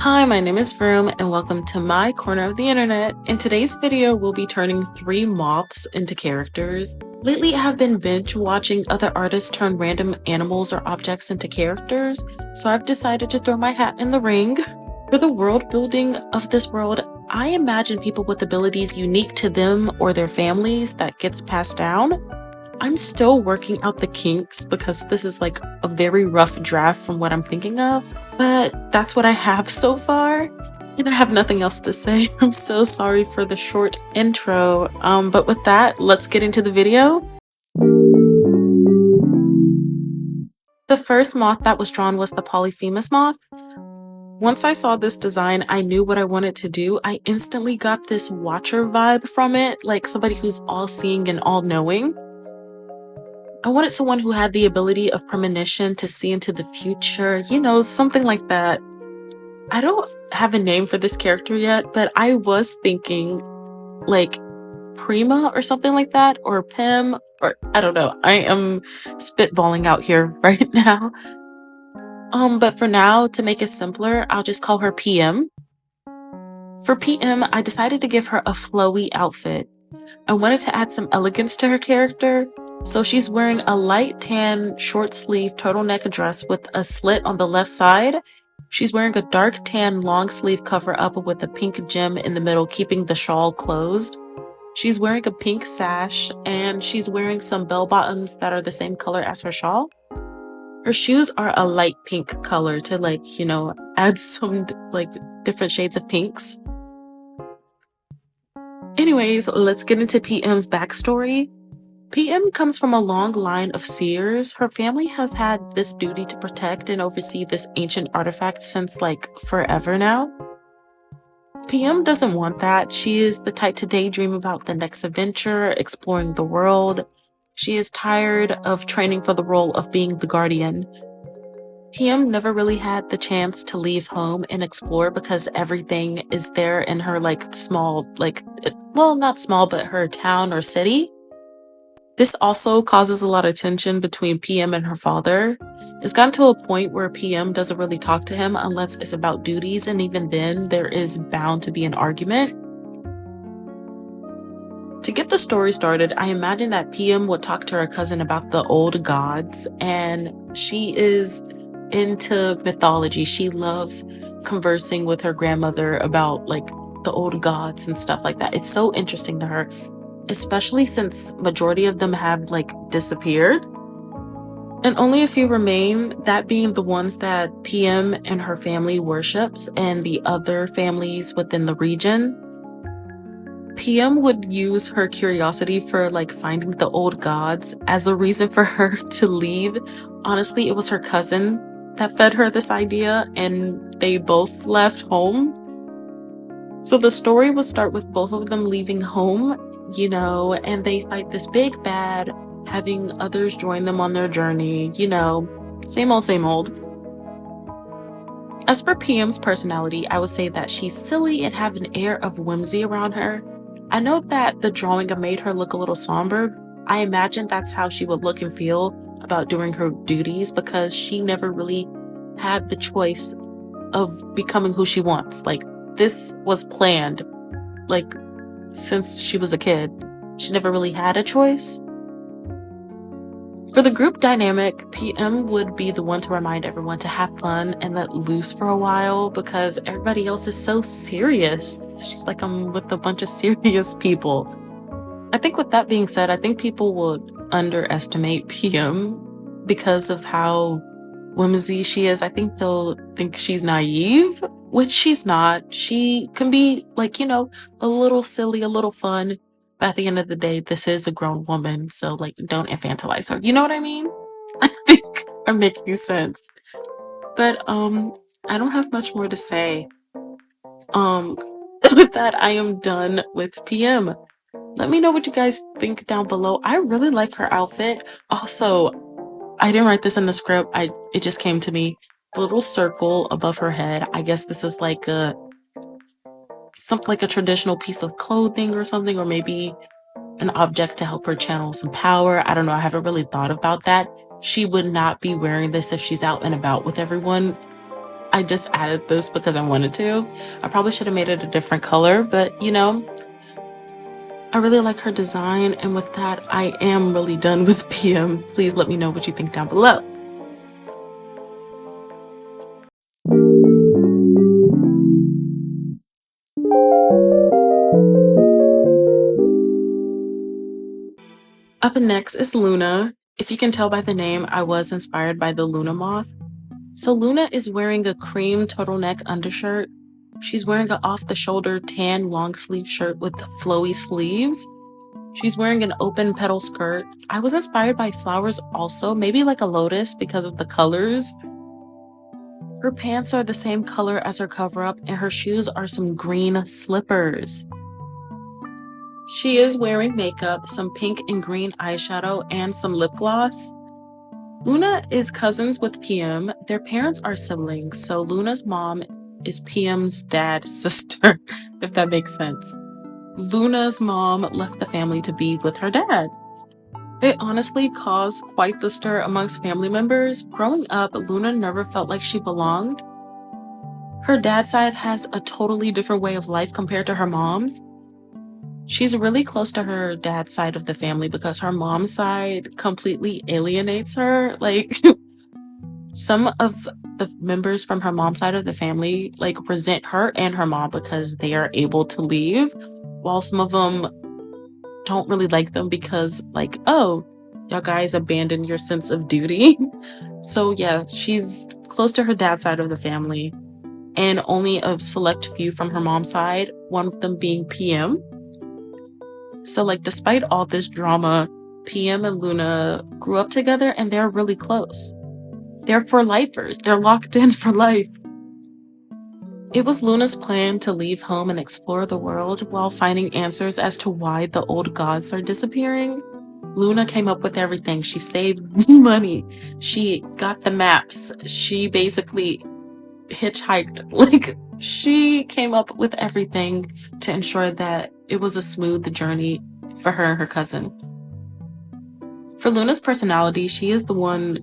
Hi, my name is Vroom and welcome to my corner of the internet. In today's video, we'll be turning 3 moths into characters. Lately, I have been binge watching other artists turn random animals or objects into characters, so I've decided to throw my hat in the ring. For the world building of this world, I imagine people with abilities unique to them or their families that gets passed down. I'm still working out the kinks because this is like a very rough draft from what I'm thinking of, but that's what I have so far. And I have nothing else to say. I'm so sorry for the short intro. But with that, let's get into the video. The first moth that was drawn was the Polyphemus moth. Once I saw this design, I knew what I wanted to do. I instantly got this watcher vibe from it, like somebody who's all-seeing and all-knowing. I wanted someone who had the ability of premonition to see into the future, something like that. I don't have a name for this character yet, but I was thinking like Prima or something like that, or Pim, or I don't know. I am spitballing out here right now. But for now, to make it simpler, I'll just call her PM. For PM, I decided to give her a flowy outfit. I wanted to add some elegance to her character, so she's wearing a light tan short sleeve turtleneck dress with a slit on the left side. She's wearing a dark tan long sleeve cover up with a pink gem in the middle, keeping the shawl closed. She's wearing a pink sash, and she's wearing some bell bottoms that are the same color as her shawl. Her shoes are a light pink color to add some different shades of pinks. Anyways, let's get into PM's backstory. PM comes from a long line of seers. Her family has had this duty to protect and oversee this ancient artifact since forever now. PM doesn't want that. She is the type to daydream about the next adventure, exploring the world. She is tired of training for the role of being the guardian. PM never really had the chance to leave home and explore because everything is there in her small, not small, but her town or city. This also causes a lot of tension between PM and her father. It's gotten to a point where PM doesn't really talk to him unless it's about duties, and even then, there is bound to be an argument. To get the story started, I imagine that PM would talk to her cousin about the old gods, and she is into mythology. She loves conversing with her grandmother about the old gods and stuff like that. It's so interesting to her, especially since majority of them have disappeared and only a few remain, that being the ones that PM and her family worships and the other families within the region. PM would use her curiosity for finding the old gods as a reason for her to leave. Honestly, it was her cousin that fed her this idea, and they both left home. So the story would start with both of them leaving home, and they fight this big bad, having others join them on their journey, same old, same old. As for PM's personality, I would say that she's silly and have an air of whimsy around her. I know that the drawing made her look a little somber. I imagine that's how she would look and feel about doing her duties because she never really had the choice of becoming who she wants. This was planned, since she was a kid. She never really had a choice. For the group dynamic, PM would be the one to remind everyone to have fun and let loose for a while because everybody else is so serious. She's like, I'm with a bunch of serious people. I think with that being said, I think people would underestimate PM because of how whimsy she is. I think they'll think she's naive, which she's not. She can be a little silly, a little fun. But at the end of the day, this is a grown woman, so don't infantilize her. You know what I mean? I think I'm making sense. But I don't have much more to say. With that, I am done with PM. Let me know what you guys think down below. I really like her outfit. Also, I didn't write this in the script. It just came to me. The little circle above her head. I guess this is something like a traditional piece of clothing or something, or maybe an object to help her channel some power. I don't know. I haven't really thought about that. She would not be wearing this if she's out and about with everyone. I just added this because I wanted to. I probably should have made it a different color, but you know, I really like her design. And with that, I am really done with PM. Please let me know what you think down below. Up next is Luna. If you can tell by the name, I was inspired by the Luna moth. So Luna is wearing a cream turtleneck undershirt. She's wearing an off-the-shoulder tan long sleeve shirt with flowy sleeves. She's wearing an open petal skirt. I was inspired by flowers also, maybe like a lotus because of the colors. Her pants are the same color as her cover-up, and her shoes are some green slippers. She is wearing makeup, some pink and green eyeshadow, and some lip gloss. Luna is cousins with PM. Their parents are siblings, so Luna's mom is PM's dad's sister, if that makes sense. Luna's mom left the family to be with her dad. It honestly caused quite the stir amongst family members. Growing up, Luna never felt like she belonged. Her dad's side has a totally different way of life compared to her mom's. She's really close to her dad's side of the family because her mom's side completely alienates her. Like, some of the members from her mom's side of the family, like, resent her and her mom because they are able to leave, while some of them don't really like them because, like, oh, y'all guys abandoned your sense of duty. So yeah, she's close to her dad's side of the family, and only a select few from her mom's side, one of them being PM. So, like, despite all this drama, PM and Luna grew up together and they're really close. They're for lifers. They're locked in for life. It was Luna's plan to leave home and explore the world while finding answers as to why the old gods are disappearing. Luna came up with everything. She saved money. She got the maps. She basically hitchhiked. Like, she came up with everything to ensure that it was a smooth journey for her and her cousin. For Luna's personality, she is the one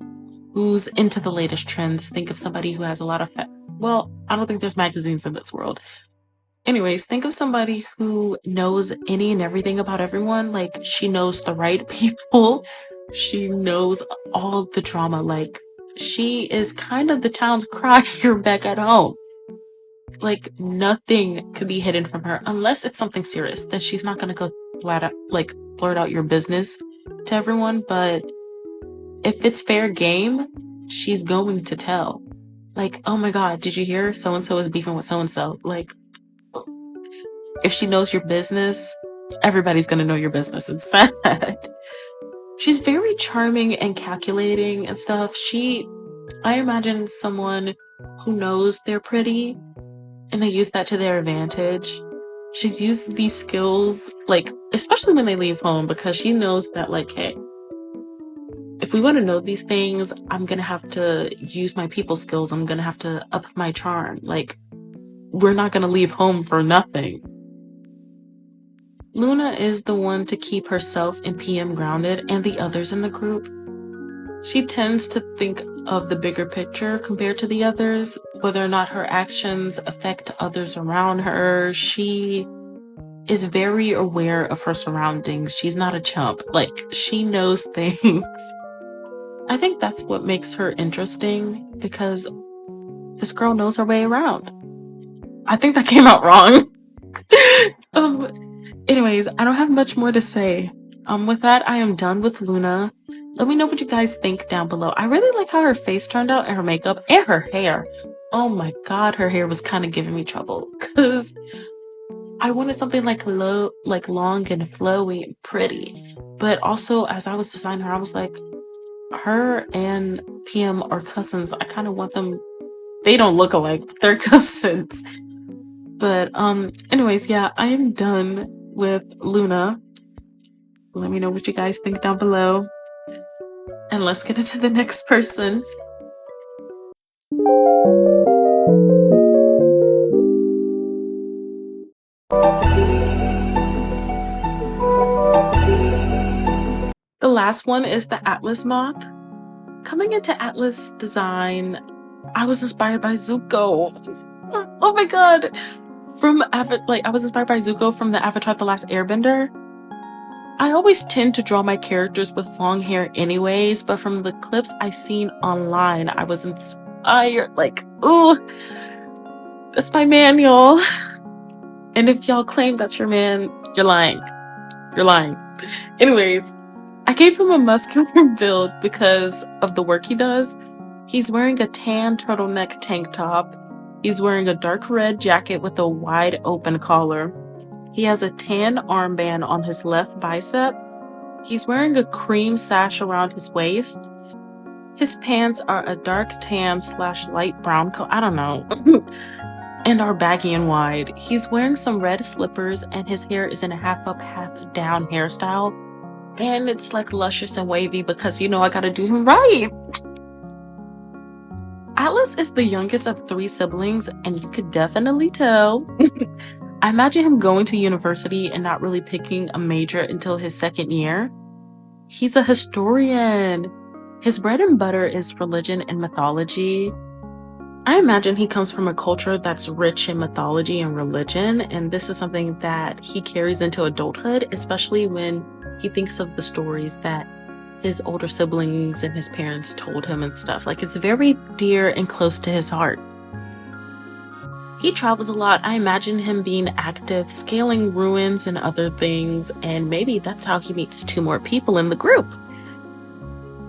who's into the latest trends. Think of somebody who has a lot of well, I don't think there's magazines in this world. Anyways, think of somebody who knows any and everything about everyone. Like, she knows the right people. She knows all the drama. Like, she is kind of the town's crier back at home. Like, nothing could be hidden from her unless it's something serious. Then she's not gonna go flat out, like, blurt out your business to everyone. But if it's fair game, she's going to tell. Like, oh my god, did you hear so-and-so is beefing with so-and-so? Like, if she knows your business, everybody's gonna know your business. It's sad. She's very charming and calculating and stuff. I imagine someone who knows they're pretty and they use that to their advantage. She's used these skills, like, especially when they leave home, because she knows that, like, hey, if we want to know these things, I'm gonna have to use my people skills. I'm gonna have to up my charm. Like, we're not gonna leave home for nothing. Luna is the one to keep herself and PM grounded and the others in the group. She tends to think of the bigger picture compared to the others, whether or not her actions affect others around her. She is very aware of her surroundings. She's not a chump. Like, she knows things. I think that's what makes her interesting, because this girl knows her way around. I think that came out wrong. Anyways, I don't have much more to say. With that, I am done with Luna. Let me know what you guys think down below. I really like how her face turned out and her makeup and her hair. Oh my god, her hair was kind of giving me trouble because I wanted something like long and flowy and pretty. But also, as I was designing her, I was like, her and PM are cousins. I kind of want them. They don't look alike, but they're cousins. But anyways, yeah, I am done with Luna. Let me know what you guys think down below. And let's get into the next person. The last one is the Atlas moth. Coming into Atlas design, I was inspired by Zuko. Oh my god. I was inspired by Zuko from the Avatar The Last Airbender. I always tend to draw my characters with long hair anyways, but from the clips I seen online, I was inspired. Like, ooh, that's my man, y'all. And if y'all claim that's your man, you're lying. You're lying. Anyways, I gave him a muscular build because of the work he does. He's wearing a tan turtleneck tank top. He's wearing a dark red jacket with a wide open collar. He has a tan armband on his left bicep. He's wearing a cream sash around his waist. His pants are a dark tan / light brown color. I don't know. And are baggy and wide. He's wearing some red slippers and his hair is in a half up, half down hairstyle. And it's like luscious and wavy because I gotta do him right. Atlas is the youngest of 3 siblings, and you could definitely tell. I imagine him going to university and not really picking a major until his 2nd year. He's a historian. His bread and butter is religion and mythology. I imagine he comes from a culture that's rich in mythology and religion, and this is something that he carries into adulthood, especially when he thinks of the stories that his older siblings and his parents told him and stuff. Like, it's very dear and close to his heart. He travels a lot. I imagine him being active, scaling ruins and other things, and maybe that's how he meets 2 more people in the group.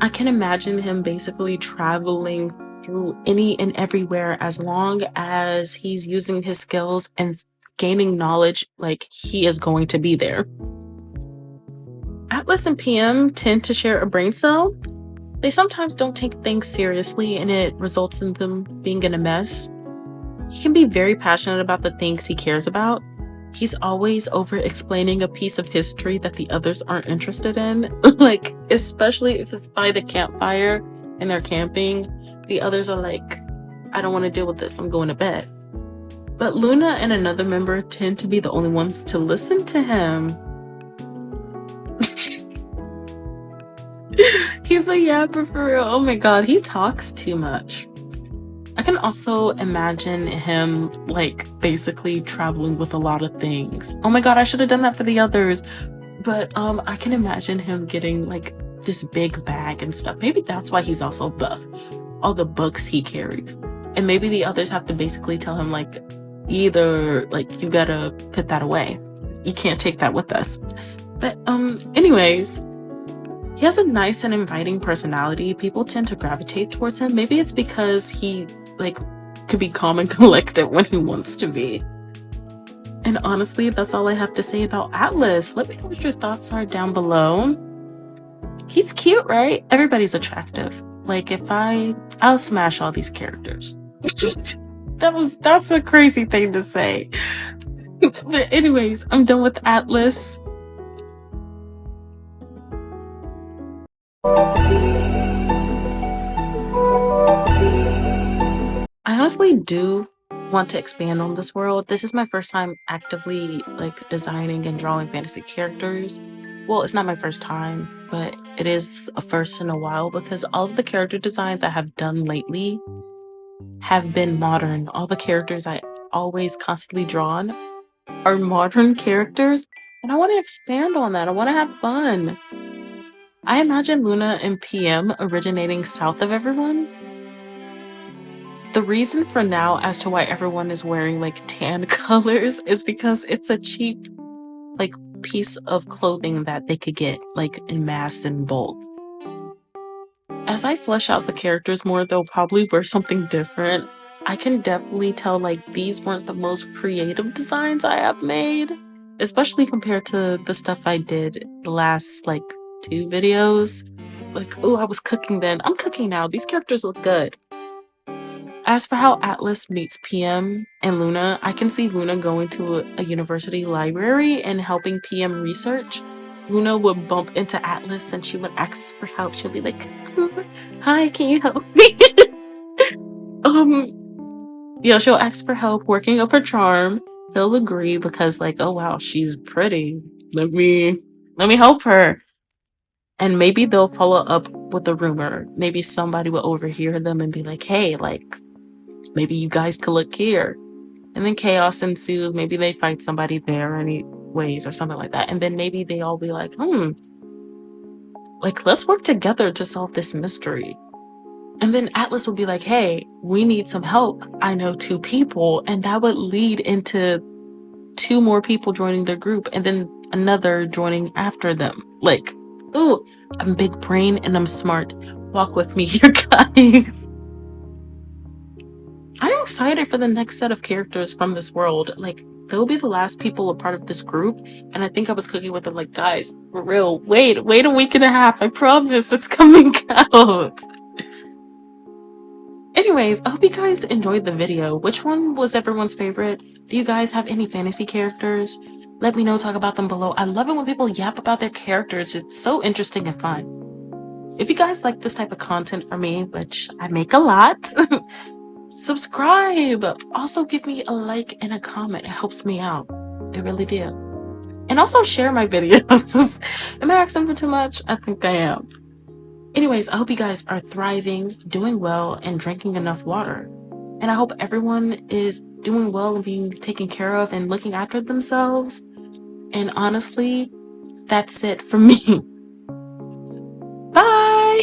I can imagine him basically traveling through any and everywhere as long as he's using his skills and gaining knowledge, like he is going to be there. Atlas and PM tend to share a brain cell. They sometimes don't take things seriously and it results in them being in a mess. He can be very passionate about the things he cares about. He's always over explaining a piece of history that the others aren't interested in. Like, especially if it's by the campfire and they're camping, the others are like, I don't want to deal with this, I'm going to bed. But Luna and another member tend to be the only ones to listen to him. He's a yapper for real. Oh my god, he talks too much. I can also imagine him like basically traveling with a lot of things. Oh my god, I should have done that for the others. But I can imagine him getting like this big bag and stuff. Maybe that's why he's also buff. All the books he carries. And maybe the others have to basically tell him like, either like you gotta put that away. You can't take that with us. But anyways, he has a nice and inviting personality. People tend to gravitate towards him. Maybe it's because he like could be calm and collected when he wants to be. And honestly, that's all I have to say about Atlas. Let me know what your thoughts are down below. He's cute, right? Everybody's attractive. Like, I'll smash all these characters. That's a crazy thing to say. But anyways, I'm done with Atlas. I honestly do want to expand on this world. This is my first time actively like designing and drawing fantasy characters. Well, it's not my first time, but it is a first in a while because all of the character designs I have done lately have been modern. All the characters I always constantly drawn are modern characters, and I want to expand on that. I want to have fun. I imagine Luna and PM originating south of everyone. The reason for now as to why everyone is wearing like tan colors is because it's a cheap like piece of clothing that they could get like in mass and bulk. As I flesh out the characters more, they'll probably wear something different. I can definitely tell like these weren't the most creative designs I have made, especially compared to the stuff I did the last like 2 videos. Like, oh, I was cooking then. I'm cooking now. These characters look good. As for how Atlas meets PM and Luna, I can see Luna going to a university library and helping PM research. Luna would bump into Atlas and she would ask for help. She'll be like, hi, can you help me? She'll ask for help working up her charm. He'll agree because like, oh wow, she's pretty. Let me help her. And maybe they'll follow up with a rumor. Maybe somebody will overhear them and be like, hey, like, maybe you guys could look here. And then chaos ensues. Maybe they fight somebody there anyways or something like that. And then maybe they all be like, like, let's work together to solve this mystery. And then Atlas would be like, hey, we need some help. I know 2 people. And that would lead into 2 more people joining their group and then another joining after them. Like, ooh, I'm big brain and I'm smart. Walk with me here, guys. I'm excited for the next set of characters from this world. Like, they'll be the last people a part of this group. And I think I was cooking with them like, guys, for real, wait a week and a half. I promise it's coming out. Anyways, I hope you guys enjoyed the video. Which one was everyone's favorite? Do you guys have any fantasy characters? Let me know, talk about them below. I love it when people yap about their characters. It's so interesting and fun. If you guys like this type of content from me, which I make a lot, subscribe. Also give me a like and a comment. It helps me out. It really do. And also share my videos. Am I asking for too much? I think I am. Anyways, I hope you guys are thriving, doing well, and drinking enough water. And I hope everyone is doing well and being taken care of and looking after themselves. And honestly, that's it for me. Bye!